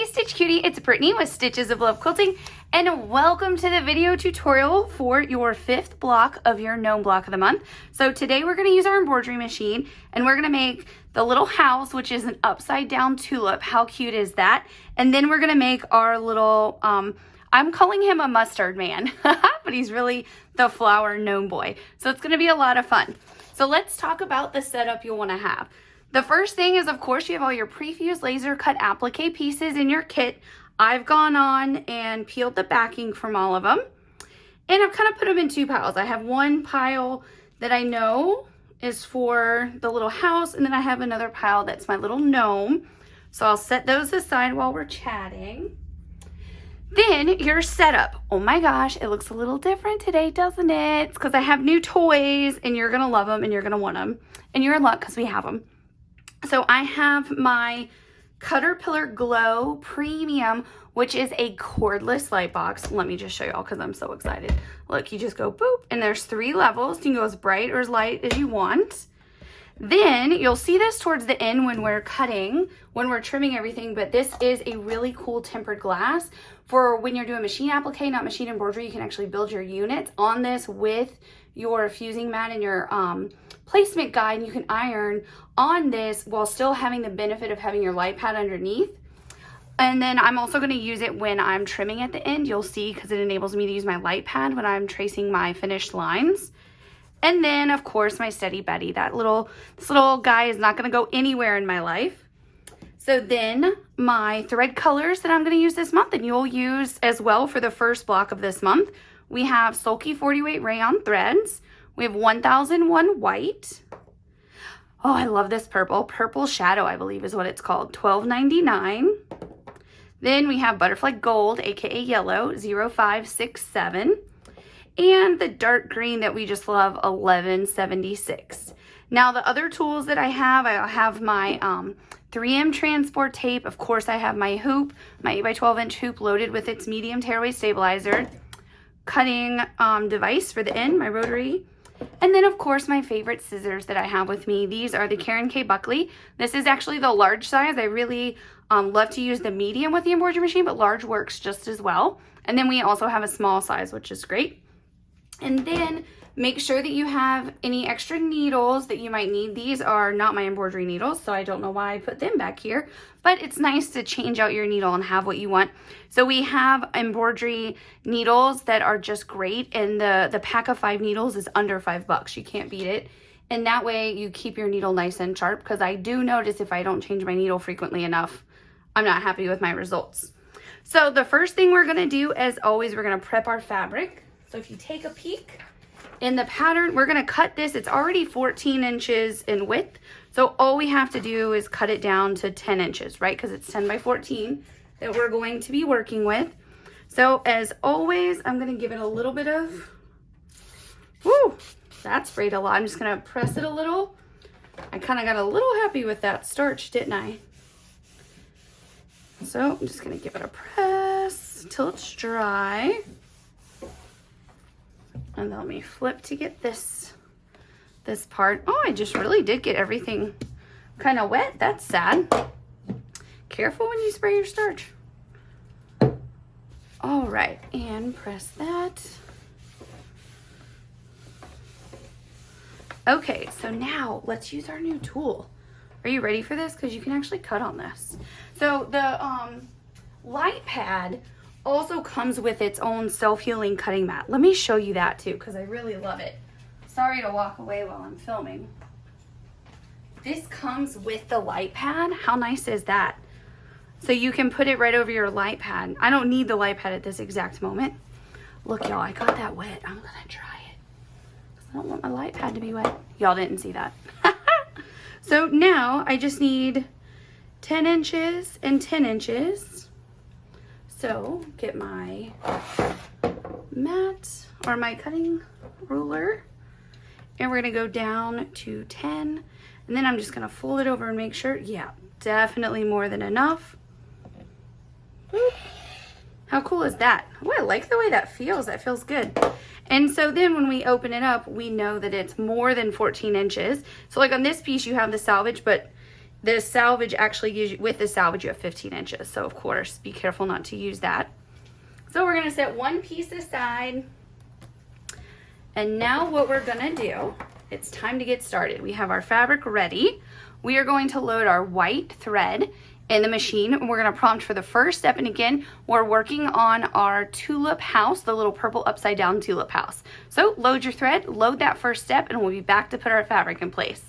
Stitch Cutie, it's Brittany with Stitches of Love Quilting, and welcome to the video tutorial for your 5th block of your Gnome block of the month. So today we're going to use our embroidery machine, and we're going to make the little house, which is an upside down tulip. How cute is that? And then we're going to make our little, I'm calling him a mustard man, but he's really the flower gnome boy. So it's going to be a lot of fun. So let's talk about the setup you'll want to have. The first thing is, of course, you have all your prefused laser cut applique pieces in your kit. I've gone on and peeled the backing from all of them, and I've kind of put them in 2 piles. I have one pile that I know is for the little house, and then I have another pile that's my little gnome. So I'll set those aside while we're chatting. Then your setup. Oh my gosh, it looks a little different today, doesn't it? It's because I have new toys, and you're going to love them, and you're going to want them. And you're in luck because we have them. So I have my Caterpillar Glow Premium, which is a cordless light box. Let me just show y'all because I'm so excited. Look, you just go boop, and there's 3 levels. You can go as bright or as light as you want. Then you'll see this towards the end when we're cutting, when we're trimming everything, but this is a really cool tempered glass for when you're doing machine applique, not machine embroidery. You can actually build your units on this with your fusing mat and your placement guide, and you can iron on this while still having the benefit of having your light pad underneath. And then I'm also going to use it when I'm trimming at the end. You'll see, because it enables me to use my light pad when I'm tracing my finished lines. And then, of course, my Steady Betty. This little guy is not going to go anywhere in my life. So then my thread colors that I'm going to use this month, and you'll use as well for the first block of this month. We have Sulky 40 weight rayon threads. We have 1001 white. Oh, I love this purple. Purple Shadow, I believe is what it's called. $12.99. Then we have Butterfly Gold, aka yellow, 0567. And the dark green that we just love, 1176. Now the other tools that I have my 3M transport tape. Of course, I have my hoop, my 8x12 inch hoop loaded with its medium tearaway stabilizer, cutting device for the end, my rotary. And then, of course, my favorite scissors that I have with me. These are the Karen K. Buckley. This is actually the large size. I really love to use the medium with the embroidery machine, but large works just as well. And then we also have a small size, which is great. And then make sure that you have any extra needles that you might need. These are not my embroidery needles, so I don't know why I put them back here, but it's nice to change out your needle and have what you want. So we have embroidery needles that are just great, and the pack of 5 needles is under $5. You can't beat it. And that way you keep your needle nice and sharp, because I do notice if I don't change my needle frequently enough, I'm not happy with my results. So the first thing we're gonna do, as always, we're gonna prep our fabric. So if you take a peek in the pattern, we're gonna cut this. It's already 14 inches in width. So all we have to do is cut it down to 10 inches, right? Because it's 10 by 14 that we're going to be working with. So as always, I'm gonna give it a little bit of, whoo, that sprayed a lot. I'm just gonna press it a little. I kind of got a little happy with that starch, didn't I? So I'm just gonna give it a press till it's dry. And let me flip to get this part. Oh, I just really did get everything kind of wet. That's sad. Careful when you spray your starch. All right, and press that. Okay, so now let's use our new tool. Are you ready for this? Because you can actually cut on this. So the light pad also comes with its own self-healing cutting mat. Let me show you that too, because I really love it. Sorry to walk away while I'm filming. This comes with the light pad. How nice is that? So you can put it right over your light pad. I don't need the light pad at this exact moment. Look, y'all, I got that wet. I'm gonna try it. I don't want my light pad to be wet. Y'all didn't see that. So now I just need 10 inches and 10 inches. So get my mat or my cutting ruler, and we're gonna go down to 10, and then I'm just gonna fold it over and make sure, yeah, definitely more than enough. Boop. How cool is that? Oh, I like the way that feels. That feels good. And so then when we open it up, we know that it's more than 14 inches. So like on this piece, you have the salvage, but this salvage actually gives you, with the salvage, you have 15 inches. So of course, be careful not to use that. So we're gonna set one piece aside. And now what we're gonna do, it's time to get started. We have our fabric ready. We are going to load our white thread in the machine, and we're gonna prompt for the first step. And again, we're working on our tulip house, the little purple upside down tulip house. So load your thread, load that first step, and we'll be back to put our fabric in place.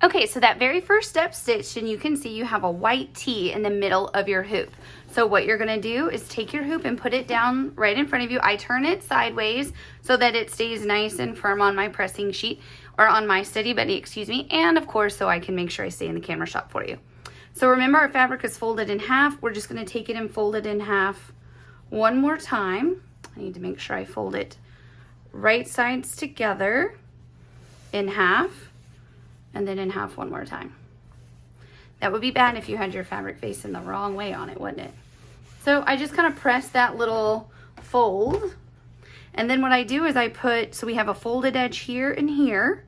Okay, so that very first step stitched, and you can see you have a white T in the middle of your hoop. So what you're gonna do is take your hoop and put it down right in front of you. I turn it sideways so that it stays nice and firm on my pressing sheet, or on my study buddy, excuse me, and of course so I can make sure I stay in the camera shot for you. So remember, our fabric is folded in half. We're just gonna take it and fold it in half one more time. I need to make sure I fold it right sides together in half, and then in half one more time. That would be bad if you had your fabric facing the wrong way on it, wouldn't it? So I just kind of press that little fold, and then what I do is I put, so we have a folded edge here and here,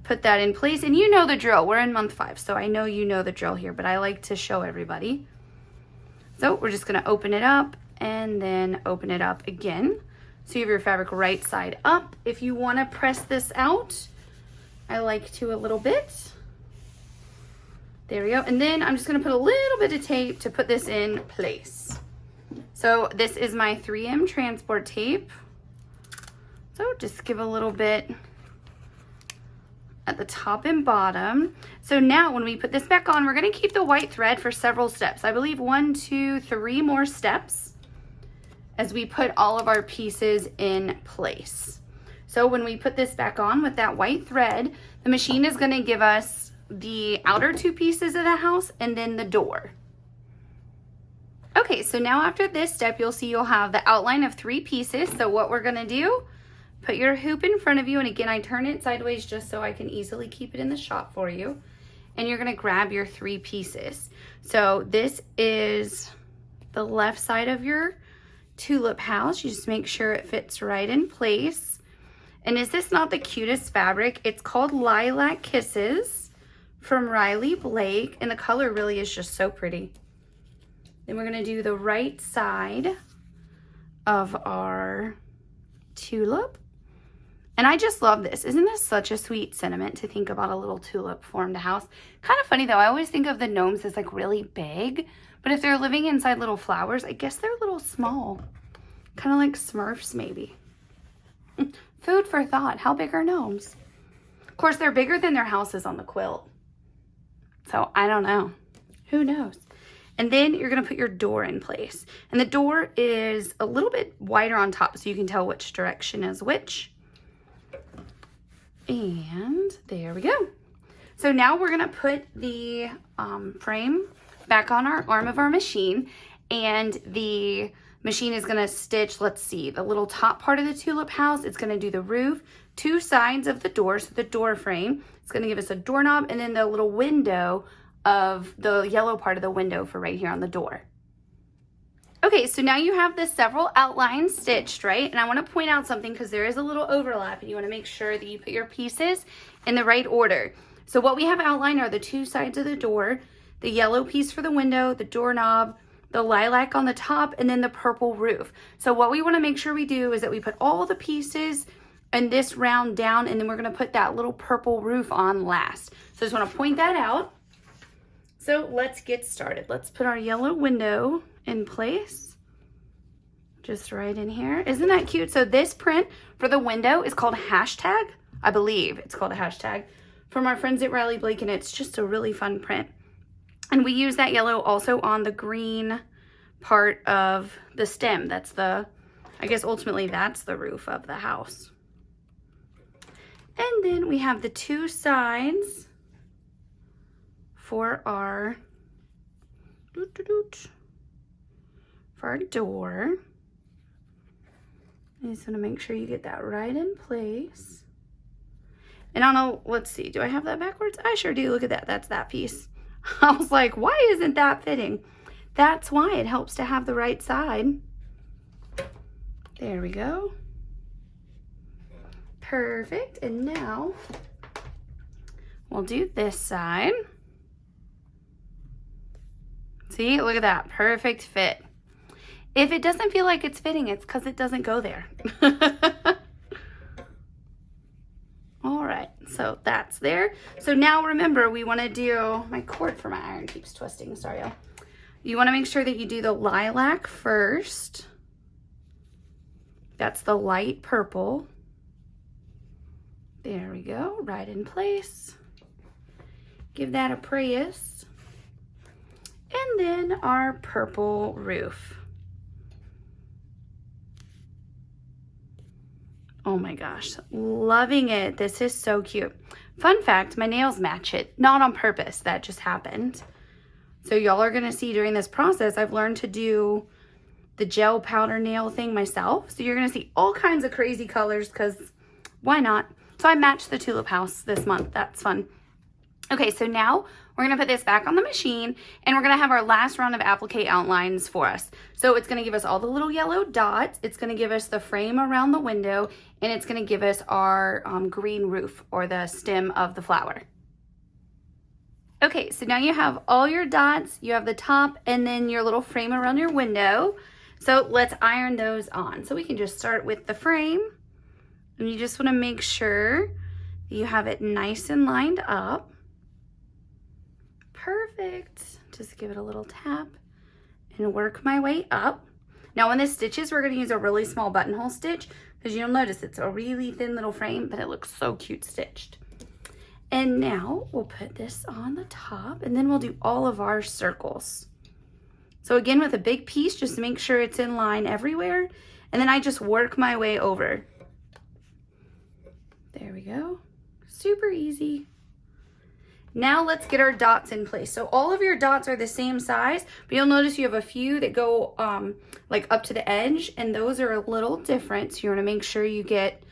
put that in place, and you know the drill. We're in month 5, so I know you know the drill here, but I like to show everybody. So we're just gonna open it up and then open it up again. So you have your fabric right side up. If you wanna press this out, I like to a little bit. There we go. And then I'm just gonna put a little bit of tape to put this in place. So this is my 3M transport tape. So just give a little bit at the top and bottom. So now when we put this back on, we're gonna keep the white thread for several steps. I believe 1, 2, 3 more steps as we put all of our pieces in place. So when we put this back on with that white thread, the machine is gonna give us the outer 2 pieces of the house and then the door. Okay, so now after this step, you'll see you'll have the outline of 3 pieces. So what we're gonna do, put your hoop in front of you, and again, I turn it sideways just so I can easily keep it in the shot for you. And you're gonna grab your 3 pieces. So this is the left side of your tulip house. You just make sure it fits right in place. And is this not the cutest fabric? It's called Lilac Kisses from Riley Blake, and the color really is just so pretty. Then we're gonna do the right side of our tulip. And I just love this. Isn't this such a sweet sentiment to think about a little tulip formed a house? Kind of funny though, I always think of the gnomes as like really big, but if they're living inside little flowers, I guess they're a little small. Kind of like Smurfs maybe. Food for thought, how big are gnomes? Of course, they're bigger than their houses on the quilt. So I don't know, who knows? And then you're gonna put your door in place. And the door is a little bit wider on top so you can tell which direction is which. And there we go. So now we're gonna put the frame back on our arm of our machine, and the machine is gonna stitch, let's see, the little top part of the tulip house. It's gonna do the roof, 2 sides of the door, so the door frame. It's gonna give us a doorknob, and then the little window of the yellow part of the window for right here on the door. Okay, so now you have the several outlines stitched, right? And I wanna point out something because there is a little overlap, and you wanna make sure that you put your pieces in the right order. So what we have outlined are the 2 sides of the door, the yellow piece for the window, the doorknob, the lilac on the top, and then the purple roof. So what we wanna make sure we do is that we put all the pieces and this round down, and then we're gonna put that little purple roof on last. So I just wanna point that out. So let's get started. Let's put our yellow window in place, just right in here. Isn't that cute? So this print for the window is called hashtag. I believe it's called a hashtag from our friends at Riley Blake, and it's just a really fun print. And we use that yellow also on the green part of the stem. That's the, I guess ultimately that's the roof of the house. And then we have the 2 sides for our door. I just want to make sure you get that right in place. And I don't know, let's see, do I have that backwards? I sure do. Look at that. That's that piece. I was like, why isn't that fitting? That's why it helps to have the right side. There we go. Perfect. And now we'll do this side. See, look at that, perfect fit. If it doesn't feel like it's fitting, it's because it doesn't go there. All right, so that's there. So now remember, we want to do, my cord for my iron keeps twisting, sorry y'all. You want to make sure that you do the lilac first. That's the light purple. There we go, right in place. Give that a press. And then our purple roof. Oh my gosh, loving it. This is so cute. Fun fact, my nails match it. Not on purpose, that just happened. So y'all are gonna see during this process, I've learned to do the gel powder nail thing myself. So you're gonna see all kinds of crazy colors because why not? So I matched the Tulip house this month, that's fun. Okay, so now we're gonna put this back on the machine and we're gonna have our last round of applique outlines for us. So it's gonna give us all the little yellow dots, it's gonna give us the frame around the window, and it's gonna give us our green roof or the stem of the flower. Okay, so now you have all your dots, you have the top and then your little frame around your window. So let's iron those on. So we can just start with the frame, and you just wanna make sure that you have it nice and lined up. Perfect. Just give it a little tap and work my way up. Now on the stitches, we're going to use a really small buttonhole stitch because you'll notice it's a really thin little frame, but it looks so cute stitched. And now we'll put this on the top and then we'll do all of our circles. So again, with a big piece, just make sure it's in line everywhere. And then I just work my way over. There we go. Super easy. Now let's get our dots in place. So all of your dots are the same size, but you'll notice you have a few that go like up to the edge, and those are a little different. So you want to make sure you get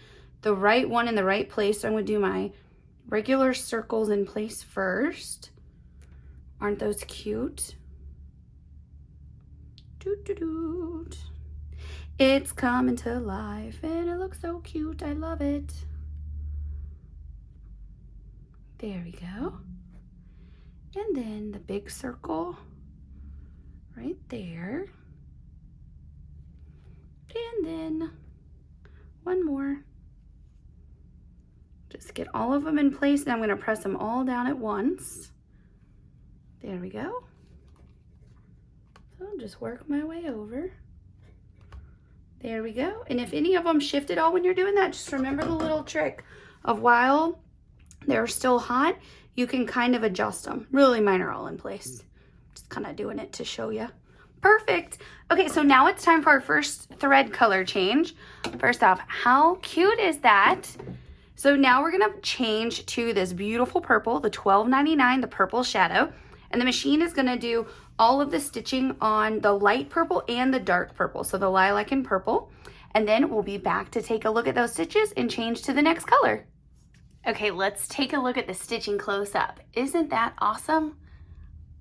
the right one in the right place. So I'm going to do my regular circles in place first. Aren't those cute? Doot, doot, doot. It's coming to life and it looks so cute. I love it. There we go. And then the big circle right there. And then one more. Just get all of them in place, and I'm going to press them all down at once. There we go. So I'll just work my way over. There we go. And if any of them shift at all when you're doing that, just remember the little trick of while they're still hot, you can kind of adjust them. Really, mine are all in place. Just kind of doing it to show you. Perfect. Okay, so now it's time for our first thread color change. First off, how cute is that? So now we're gonna change to this beautiful purple, the $12.99, the purple shadow. And the machine is gonna do all of the stitching on the light purple and the dark purple. So the lilac and purple. And then we'll be back to take a look at those stitches and change to the next color. Okay, let's take a look at the stitching close up. Isn't that awesome?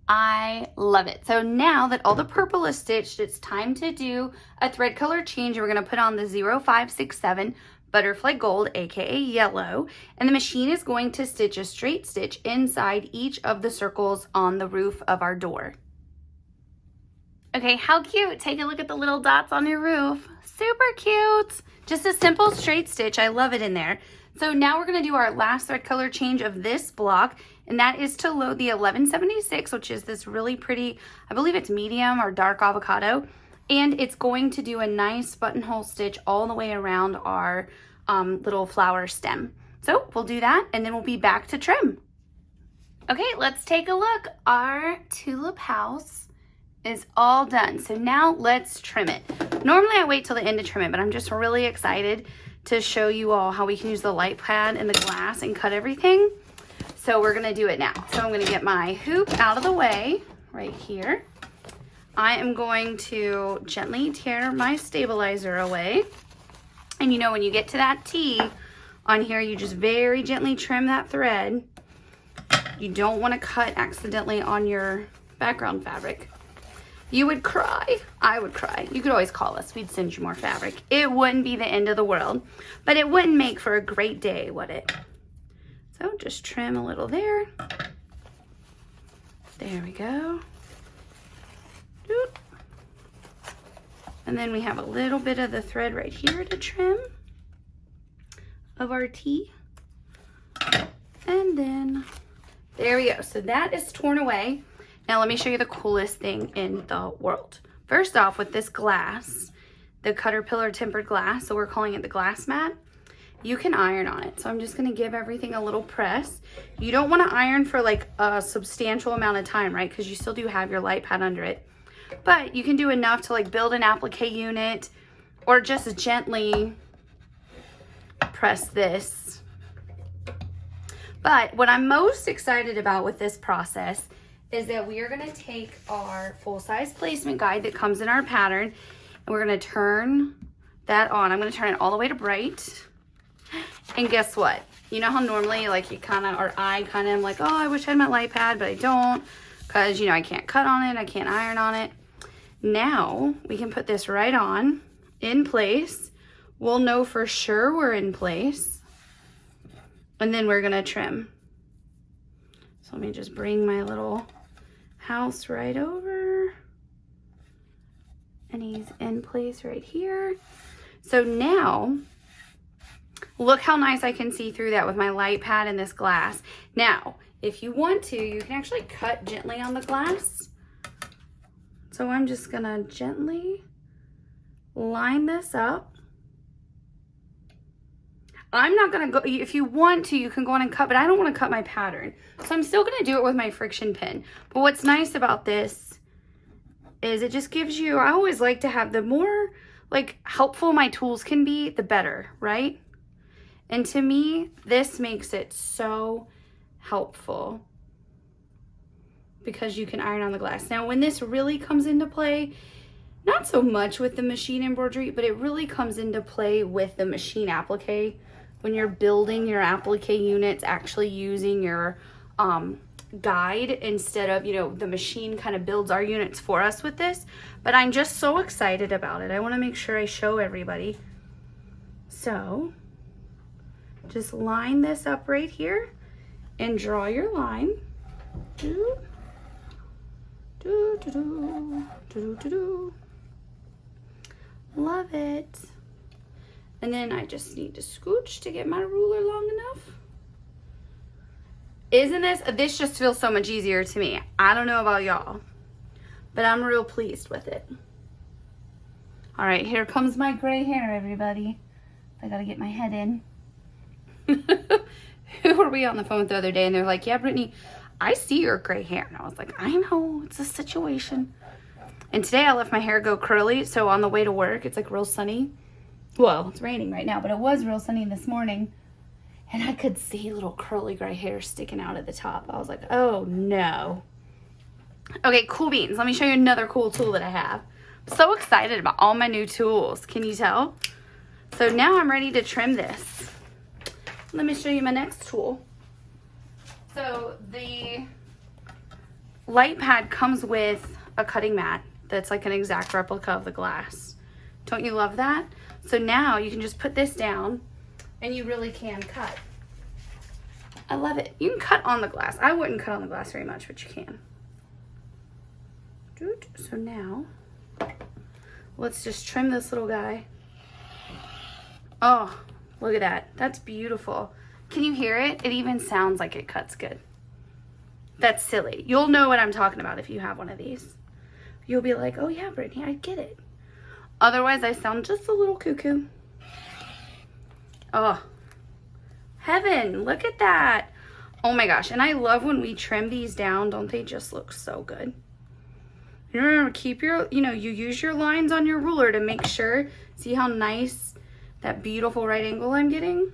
I love it. So now that all the purple is stitched, it's time to do a thread color change. We're gonna put on the 0567 Butterfly Gold, aka yellow, and the machine is going to stitch a straight stitch inside each of the circles on the roof of our door. Okay, how cute. Take a look at the little dots on your roof. Super cute. Just a simple straight stitch. I love it in there. So now we're going to do our last thread color change of this block, and that is to load the 1176, which is this really pretty, I believe it's medium or dark avocado, and it's going to do a nice buttonhole stitch all the way around our little flower stem. So we'll do that, and then we'll be back to trim. Okay, let's take a look. Our tulip house is all done. So now let's trim it. Normally I wait till the end to trim it, but I'm just really excited to show you all how we can use the light pad and the glass and cut everything. So we're gonna do it now. So I'm gonna get my hoop out of the way right here. I am going to gently tear my stabilizer away. And you know, when you get to that T on here, you just very gently trim that thread. You don't wanna cut accidentally on your background fabric. You would cry. I would cry. You could always call us. We'd send you more fabric. It wouldn't be the end of the world, but it wouldn't make for a great day, would it? So just trim a little there. There we go. And then we have a little bit of the thread right here to trim of our T. And then there we go. So that is torn away. Now let me show you the coolest thing in the world. First off, with this glass, the Caterpillar tempered glass, so we're calling it the glass mat, you can iron on it. So I'm just gonna give everything a little press. You don't wanna iron for like a substantial amount of time, right? Because you still do have your light pad under it. But you can do enough to like build an applique unit or just gently press this. But what I'm most excited about with this process is that we are gonna take our full-size placement guide that comes in our pattern and we're gonna turn that on. I'm gonna turn it all the way to bright. And guess what? You know how normally like you kind of, or I kind of am like, oh, I wish I had my light pad, but I don't, because you know, I can't cut on it, I can't iron on it. Now we can put this right on in place. We'll know for sure we're in place. And then we're gonna trim. So let me just bring my little house right over. And he's in place right here. So now, look how nice I can see through that with my light pad and this glass. Now, if you want to, you can actually cut gently on the glass. So I'm just gonna gently line this up. I'm not gonna go, if you want to, you can go on and cut, but I don't wanna cut my pattern. So I'm still gonna do it with my friction pin. But what's nice about this is it just gives you, I always like to have, the more like helpful my tools can be, the better, right? And to me, this makes it so helpful because you can iron on the glass. Now, when this really comes into play, not so much with the machine embroidery, but it really comes into play with the machine applique. When you're building your applique units, actually using your guide instead of, you know, the machine kind of builds our units for us with this. But I'm just so excited about it. I want to make sure I show everybody. So just line this up right here and draw your line. Do, do, do, do, do, do, do. Love it. And then I just need to scooch to get my ruler long enough. Isn't this just feels so much easier to me. I don't know about y'all, but I'm real pleased with it. All right, here comes my gray hair, everybody. I gotta get my head in. Who were we on the phone with the other day? And they're like, yeah, Brittany, I see your gray hair. And I was like, I know, it's a situation. And today I left my hair go curly. So on the way to work, it's like real sunny. Well, it's raining right now, but it was real sunny this morning. And I could see little curly gray hair sticking out at the top. I was like, oh no. Okay, cool beans. Let me show you another cool tool that I have. I'm so excited about all my new tools. Can you tell? So now I'm ready to trim this. Let me show you my next tool. So the light pad comes with a cutting mat that's like an exact replica of the glass. Don't you love that? So now you can just put this down and you really can cut. I love it. You can cut on the glass. I wouldn't cut on the glass very much, but you can. So now, let's just trim this little guy. Oh, look at that. That's beautiful. Can you hear it? It even sounds like it cuts good. That's silly. You'll know what I'm talking about if you have one of these. You'll be like, oh yeah, Brittany, I get it. Otherwise, I sound just a little cuckoo. Oh, heaven, look at that. Oh my gosh, and I love when we trim these down. Don't they just look so good? And remember, keep your, you use your lines on your ruler to make sure. See how nice that beautiful right angle I'm getting?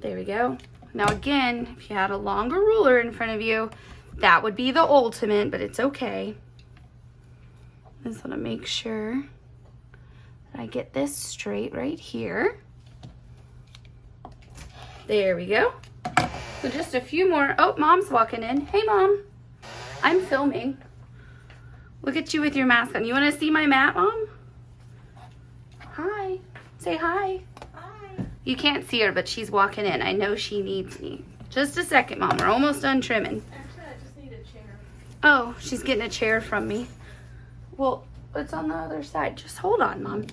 There we go. Now again, if you had a longer ruler in front of you, that would be the ultimate, but it's okay. I just want to make sure that I get this straight right here. There we go. So just a few more. Oh, Mom's walking in. Hey, Mom. I'm filming. Look at you with your mask on. You want to see my mat, Mom? Hi. Say hi. Hi. You can't see her, but she's walking in. I know she needs me. Just a second, Mom. We're almost done trimming. Actually, I just need a chair. Oh, she's getting a chair from me. Well, it's on the other side. Just hold on, Mom.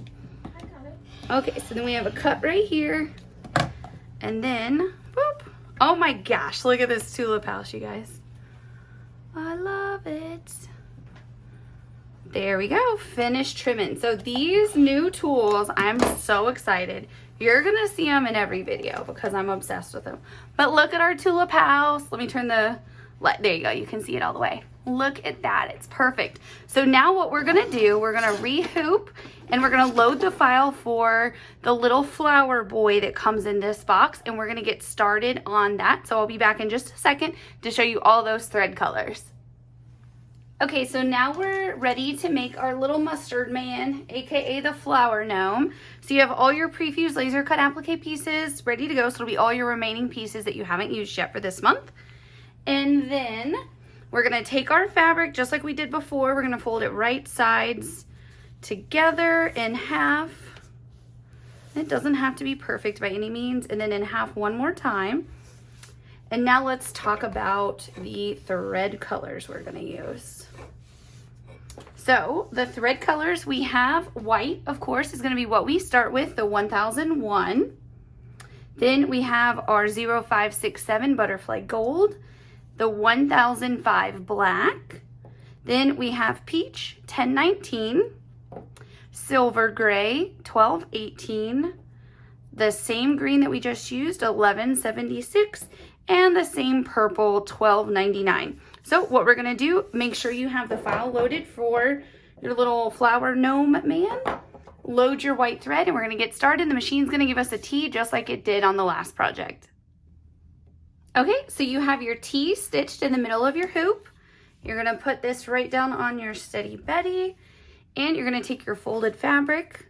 I got it. Okay, so then we have a cut right here. And then, boop. Oh my gosh, look at this tulip house, you guys. I love it. There we go, finished trimming. So these new tools, I'm so excited. You're gonna see them in every video because I'm obsessed with them. But look at our tulip house. Let me turn the light, there you go, you can see it all the way. Look at that, it's perfect. So now what we're gonna do, we're gonna re-hoop and we're gonna load the file for the little flower boy that comes in this box, and we're gonna get started on that. So I'll be back in just a second to show you all those thread colors. Okay, so now we're ready to make our little mustard man, aka the flower gnome. So you have all your prefused laser cut applique pieces ready to go. So it'll be all your remaining pieces that you haven't used yet for this month. And then we're gonna take our fabric just like we did before. We're gonna fold it right sides together in half. It doesn't have to be perfect by any means. And then in half one more time. And now let's talk about the thread colors we're gonna use. So the thread colors we have, white, of course, is gonna be what we start with, the 1001. Then we have our 0567 butterfly gold, the 1005 black. Then we have peach, 1019, silver gray, 1218, the same green that we just used, 1176, and the same purple, 1299. So what we're gonna do, make sure you have the file loaded for your little flower gnome man. Load your white thread and we're gonna get started. The machine's gonna give us a T just like it did on the last project. Okay, so you have your T stitched in the middle of your hoop. You're gonna put this right down on your Steady Betty, and you're gonna take your folded fabric,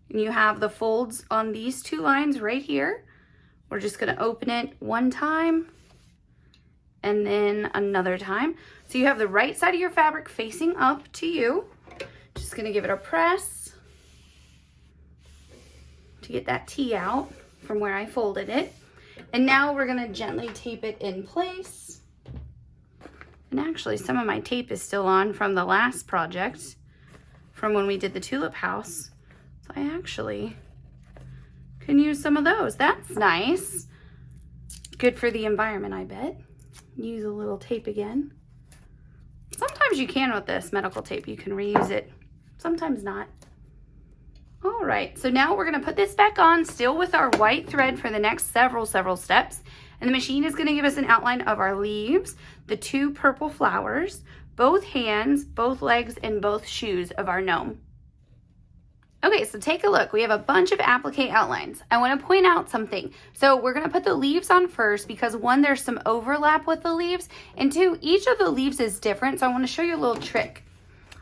and you have the folds on these two lines right here. We're just gonna open it one time and then another time. So you have the right side of your fabric facing up to you. Just gonna give it a press to get that T out from where I folded it. And now we're gonna gently tape it in place. And actually some of my tape is still on from the last project, from when we did the tulip house. So I actually can use some of those. That's nice. Good for the environment, I bet. Use a little tape again. Sometimes you can with this medical tape. You can reuse it. Sometimes not. All right, so now we're gonna put this back on, still with our white thread for the next several steps. And the machine is gonna give us an outline of our leaves, the two purple flowers, both hands, both legs, and both shoes of our gnome. Okay, so take a look. We have a bunch of applique outlines. I want to point out something. So we're going to put the leaves on first because one, there's some overlap with the leaves, and two, each of the leaves is different. So I want to show you a little trick.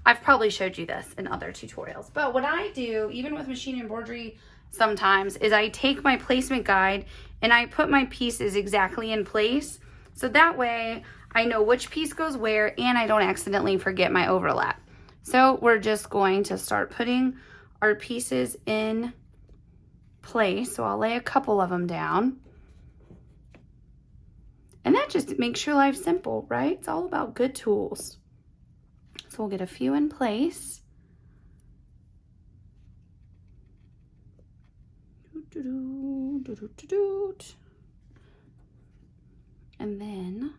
I've probably showed you this in other tutorials, but what I do, even with machine embroidery sometimes, is I take my placement guide and I put my pieces exactly in place. So that way I know which piece goes where and I don't accidentally forget my overlap. So we're just going to start putting our pieces in place. So I'll lay a couple of them down. And that just makes your life simple, right? It's all about good tools. So we'll get a few in place. And then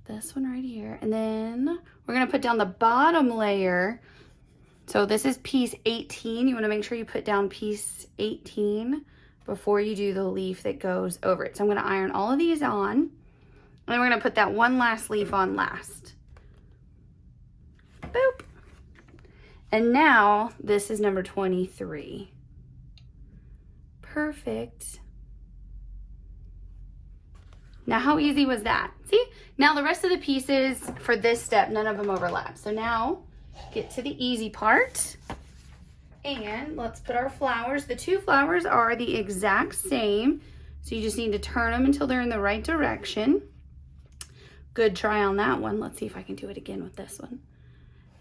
this one right here. And then we're gonna put down the bottom layer. So this is piece 18. You wanna make sure you put down piece 18 before you do the leaf that goes over it. So I'm gonna iron all of these on, and then we're gonna put that one last leaf on last. Boop. And now this is number 23. Perfect. Now how easy was that? See? Now the rest of the pieces for this step, none of them overlap. So now get to the easy part. And let's put our flowers. The two flowers are the exact same. So you just need to turn them until they're in the right direction. Good try on that one. Let's see if I can do it again with this one.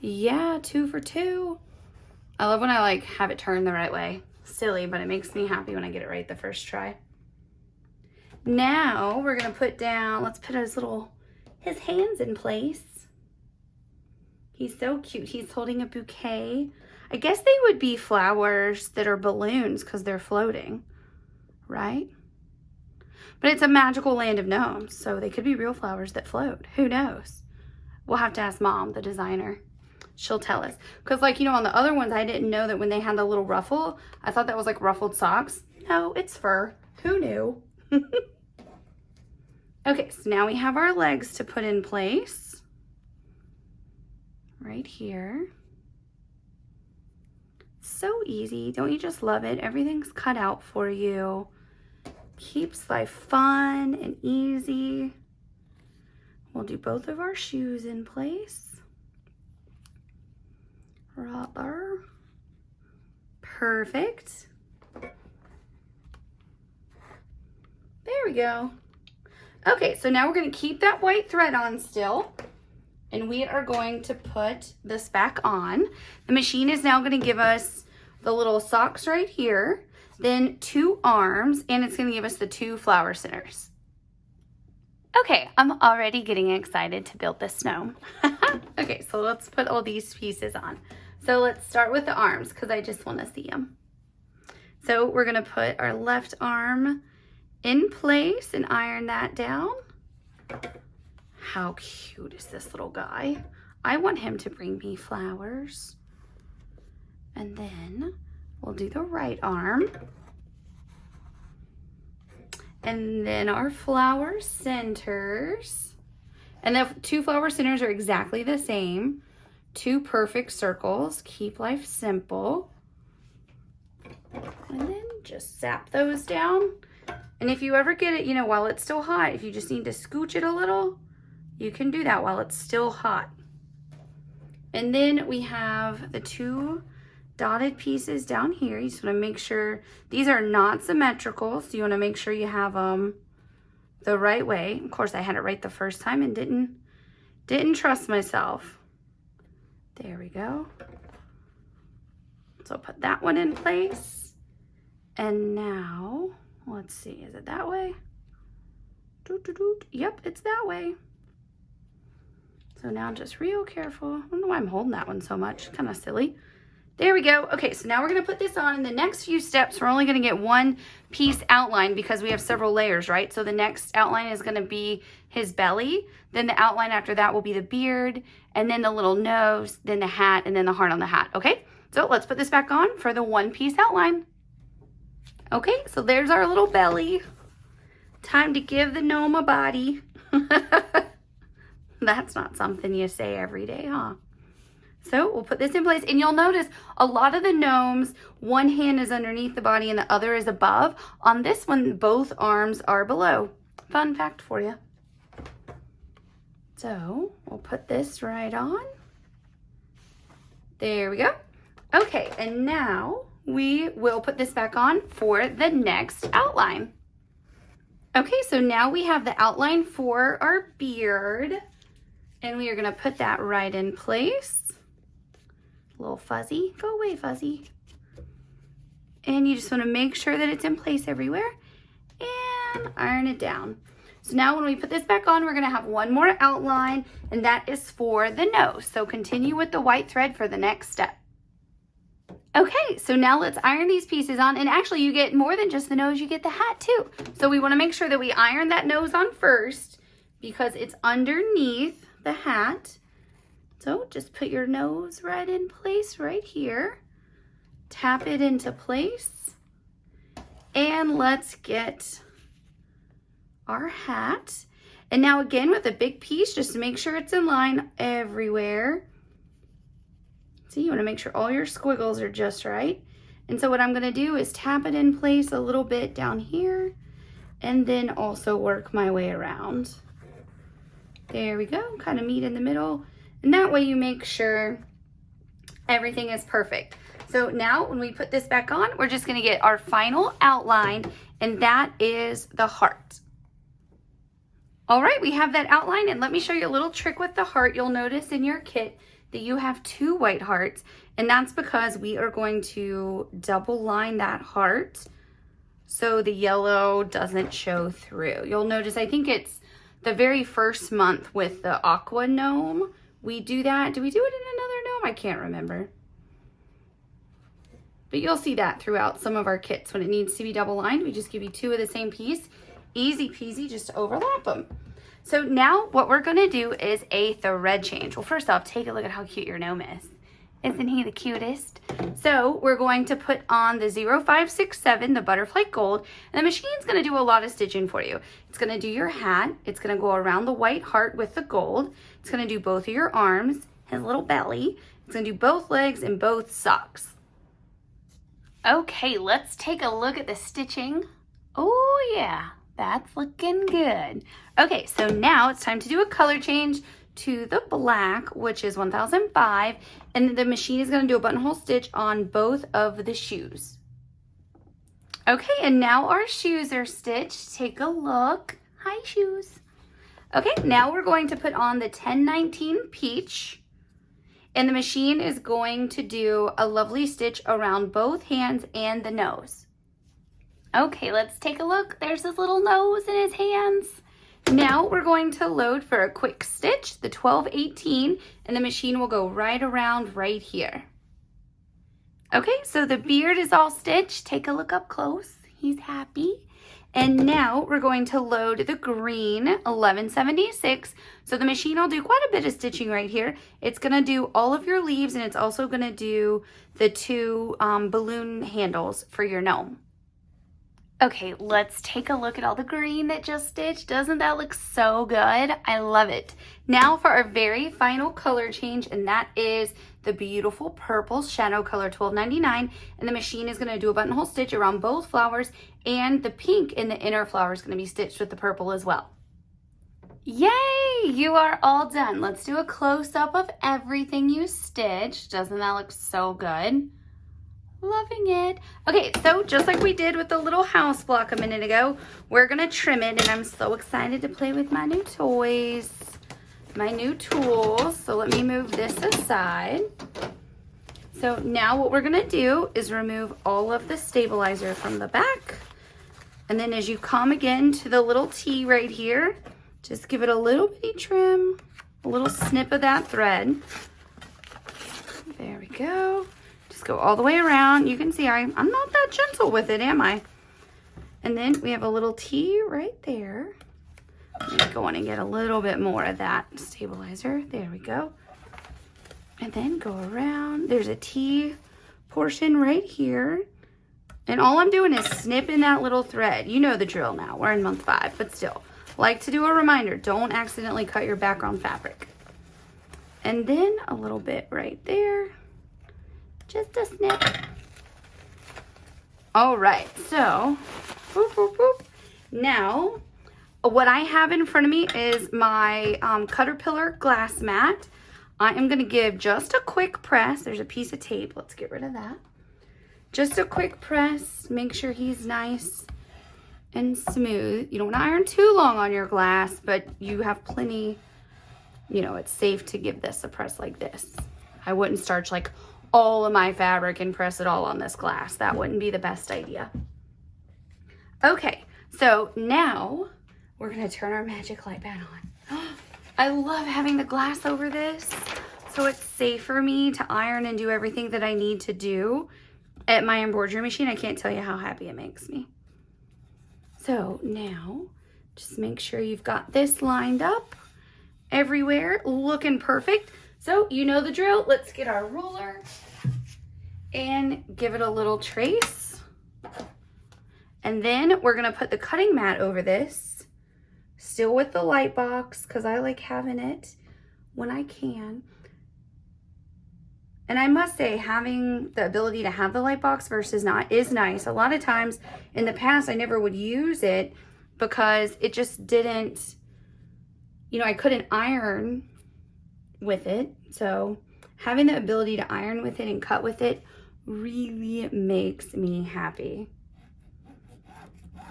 Yeah, 2 for 2. I love when I like have it turned the right way. silly, but it makes me happy when I get it right the first try. Now we're gonna put down, let's put his hands in place. He's so cute. He's holding a bouquet. I guess they would be flowers that are balloons because they're floating, right? But it's a magical land of gnomes, so they could be real flowers that float. Who knows? We'll have to ask Mom, the designer. She'll tell us. Because like, on the other ones, I didn't know that when they had the little ruffle, I thought that was like ruffled socks. No, it's fur. Who knew? Okay, so now we have our legs to put in place. Right here. So easy. Don't you just love it? Everything's cut out for you. Keeps life fun and easy. We'll do both of our shoes in place. Right there. Perfect. There we go. Okay, so now we're going to keep that white thread on still. And we are going to put this back on. The machine is now going to give us the little socks right here, then 2 arms, and it's going to give us the 2 flower centers. Okay, I'm already getting excited to build this gnome. Okay, so let's put all these pieces on. So let's start with the arms because I just want to see them. So we're going to put our left arm in place and iron that down. How cute is this little guy? I want him to bring me flowers. And then we'll do the right arm. And then our flower centers. And the 2 flower centers are exactly the same. 2 perfect circles. Keep life simple. And then just zap those down. And if you ever get it, while it's still hot, if you just need to scooch it a little, you can do that while it's still hot. And then we have the 2 dotted pieces down here. You just want to make sure these are not symmetrical, so you want to make sure you have them the right way. Of course, I had it right the first time and didn't trust myself. There we go. So I'll put that one in place. And now, let's see, is it that way? Yep, it's that way. So now just real careful. I don't know why I'm holding that one so much. Kind of silly. There we go. Okay, so now we're going to put this on. In the next few steps, we're only going to get 1 piece outline because we have several layers, right? So the next outline is going to be his belly. Then the outline after that will be the beard, and then the little nose, then the hat, and then the heart on the hat, okay? So let's put this back on for the 1 piece outline. Okay, so there's our little belly. Time to give the gnome a body. That's not something you say every day, huh? So we'll put this in place, and you'll notice a lot of the gnomes, one hand is underneath the body and the other is above. On this one, both arms are below. Fun fact for you. So we'll put this right on. There we go. Okay, and now we will put this back on for the next outline. Okay, so now we have the outline for our beard, and we are gonna put that right in place. A little fuzzy, go away fuzzy. And you just wanna make sure that it's in place everywhere and iron it down. So now when we put this back on, we're gonna have one more outline, and that is for the nose. So continue with the white thread for the next step. Okay, so now let's iron these pieces on, and actually you get more than just the nose, you get the hat too. So we wanna make sure that we iron that nose on first because it's underneath the hat. So just put your nose right in place right here. Tap it into place. And let's get our hat. And now again with a big piece, just to make sure it's in line everywhere. See, you want to make sure all your squiggles are just right. And so what I'm going to do is tap it in place a little bit down here and then also work my way around. There we go, kind of meet in the middle. And that way you make sure everything is perfect. So now when we put this back on, we're just going to get our final outline, and that is the heart. All right, we have that outline, and let me show you a little trick with the heart. You'll notice in your kit that you have 2 white hearts, and that's because we are going to double line that heart so the yellow doesn't show through. You'll notice, I think it's the very first month with the aqua gnome, we do that. Do we do it in another gnome? I can't remember. But you'll see that throughout some of our kits. When it needs to be double lined, we just give you 2 of the same piece. Easy peasy, just overlap them. So now what we're gonna do is a thread change. Well, first off, take a look at how cute your gnome is. Isn't he the cutest? So we're going to put on the 0567, the butterfly gold, and the machine's gonna do a lot of stitching for you. It's gonna do your hat, it's gonna go around the white heart with the gold, it's gonna do both of your arms, his little belly, it's gonna do both legs and both socks. Okay, let's take a look at the stitching. Oh yeah, that's looking good. Okay, so now it's time to do a color change to the black, which is 1005, and the machine is gonna do a buttonhole stitch on both of the shoes. Okay, and now our shoes are stitched. Take a look. Hi, shoes. Okay, now we're going to put on the 1019 peach, and the machine is going to do a lovely stitch around both hands and the nose. Okay, let's take a look. There's his little nose and his hands. Now we're going to load for a quick stitch, the 1218, and the machine will go right around right here. Okay, so the beard is all stitched. Take a look up close. He's happy. And now we're going to load the green 1176. So the machine will do quite a bit of stitching right here. It's gonna do all of your leaves, and it's also gonna do the 2 balloon handles for your gnome. Okay, let's take a look at all the green that just stitched. Doesn't that look so good? I love it. Now for our very final color change, and that is the beautiful purple shadow color 1299, and the machine is gonna do a buttonhole stitch around both flowers, and the pink in the inner flower is gonna be stitched with the purple as well. Yay, you are all done. Let's do a close-up of everything you stitched. Doesn't that look so good? Loving it. Okay, so just like we did with the little house block a minute ago, we're gonna trim it, and I'm so excited to play with my new toys, my new tools. So let me move this aside. So now what we're gonna do is remove all of the stabilizer from the back, and then as you come again to the little T right here, just give it a little bitty trim, a little snip of that thread. There we go. Just go all the way around. You can see I'm not that gentle with it, am I? And then we have a little T right there. I'm gonna go on and get a little bit more of that stabilizer. There we go. And then go around. There's a T portion right here. And all I'm doing is snipping that little thread. You know the drill now. We're in month 5, but still. Like to do a reminder, don't accidentally cut your background fabric. And then a little bit right there. Just a snip. All right, so boop, boop, boop. Now, what I have in front of me is my Caterpillar glass mat. I am gonna give just a quick press. There's a piece of tape, let's get rid of that. Just a quick press, make sure he's nice and smooth. You don't want to iron too long on your glass, but you have plenty, you know, it's safe to give this a press like this. I wouldn't starch like all of my fabric and press it all on this glass. That wouldn't be the best idea. Okay, so now we're gonna turn our magic light back on. I love having the glass over this, so it's safe for me to iron and do everything that I need to do at my embroidery machine. I can't tell you how happy it makes me. So now, just make sure you've got this lined up everywhere, looking perfect. So you know the drill. Let's get our ruler and give it a little trace. And then we're gonna put the cutting mat over this, still with the light box, because I like having it when I can. And I must say, having the ability to have the light box versus not is nice. A lot of times in the past, I never would use it because it just didn't, you know, I couldn't iron with it. So having the ability to iron with it and cut with it really makes me happy.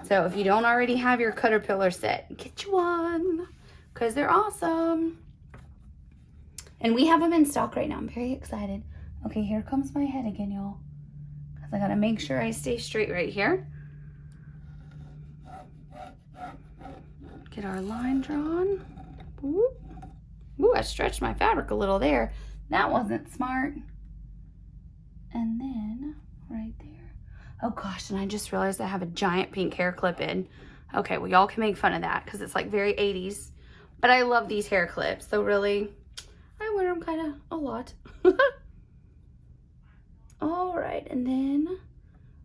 So if you don't already have your Caterpillar set, get you one because they're awesome. And we have them in stock right now. I'm very excited. Okay, here comes my head again, y'all. Because I got to make sure I stay straight right here. Get our line drawn. Ooh, ooh, I stretched my fabric a little there. That wasn't smart. And then right there. Oh gosh, and I just realized I have a giant pink hair clip in. Okay, well y'all can make fun of that because it's like very 80s. But I love these hair clips. So really, I wear them kind of a lot. All right, and then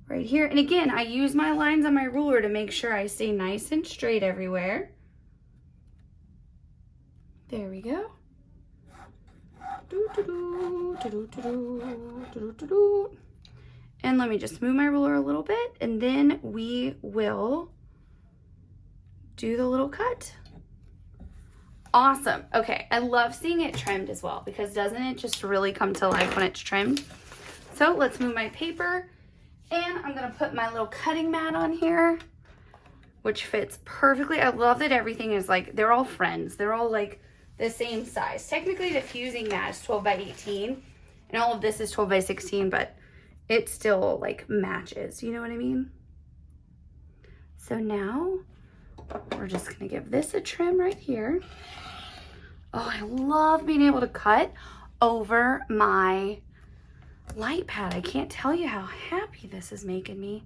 right here. And again, I use my lines on my ruler to make sure I stay nice and straight everywhere. There we go. And let me just move my ruler a little bit, and then we will do the little cut. Awesome. Okay, I love seeing it trimmed as well, because doesn't it just really come to life when it's trimmed? So let's move my paper, and I'm gonna put my little cutting mat on here, which fits perfectly. I love that everything is like, they're all friends. They're all like the same size. Technically the fusing mat is 12 by 18, and all of this is 12 by 16, but it still like matches, you know what I mean? So now we're just gonna give this a trim right here. Oh, I love being able to cut over my light pad. I can't tell you how happy this is making me.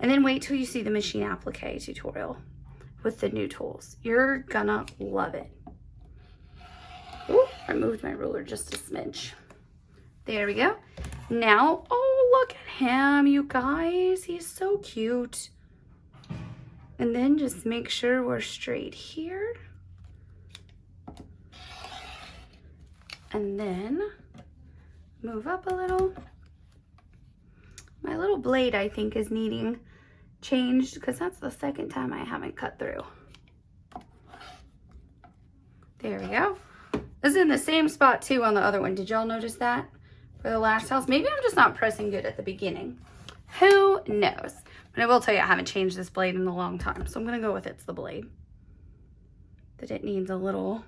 And then wait till you see the machine applique tutorial with the new tools. You're gonna love it. Ooh, I moved my ruler just a smidge. There we go. Now, oh, look at him, you guys. He's so cute. And then just make sure we're straight here. And then move up a little. My little blade, I think, is needing changed because that's the second time I haven't cut through. There we go. This is in the same spot too on the other one. Did y'all notice that for the last house? Maybe I'm just not pressing good at the beginning. Who knows? But I will tell you, I haven't changed this blade in a long time. So I'm gonna go with it's the blade. That it needs a little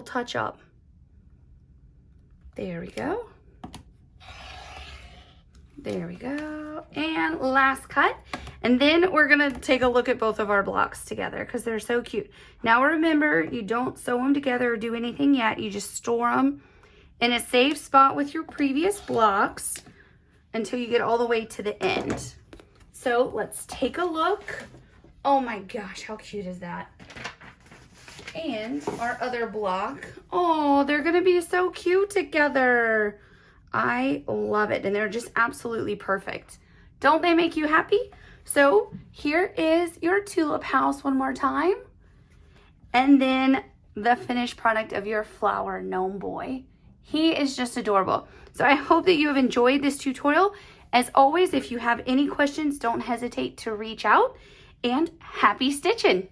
touch up. There we go. There we go. And last cut. And then we're gonna take a look at both of our blocks together because they're so cute. Now remember, you don't sew them together or do anything yet. You just store them in a safe spot with your previous blocks until you get all the way to the end. So let's take a look. Oh my gosh, how cute is that? And our other block. Oh, they're gonna be so cute together. I love it, and they're just absolutely perfect. Don't they make you happy? So here is your tulip house one more time. And then the finished product of your flower gnome boy. He is just adorable. So I hope that you have enjoyed this tutorial. As always, if you have any questions, don't hesitate to reach out, and happy stitching.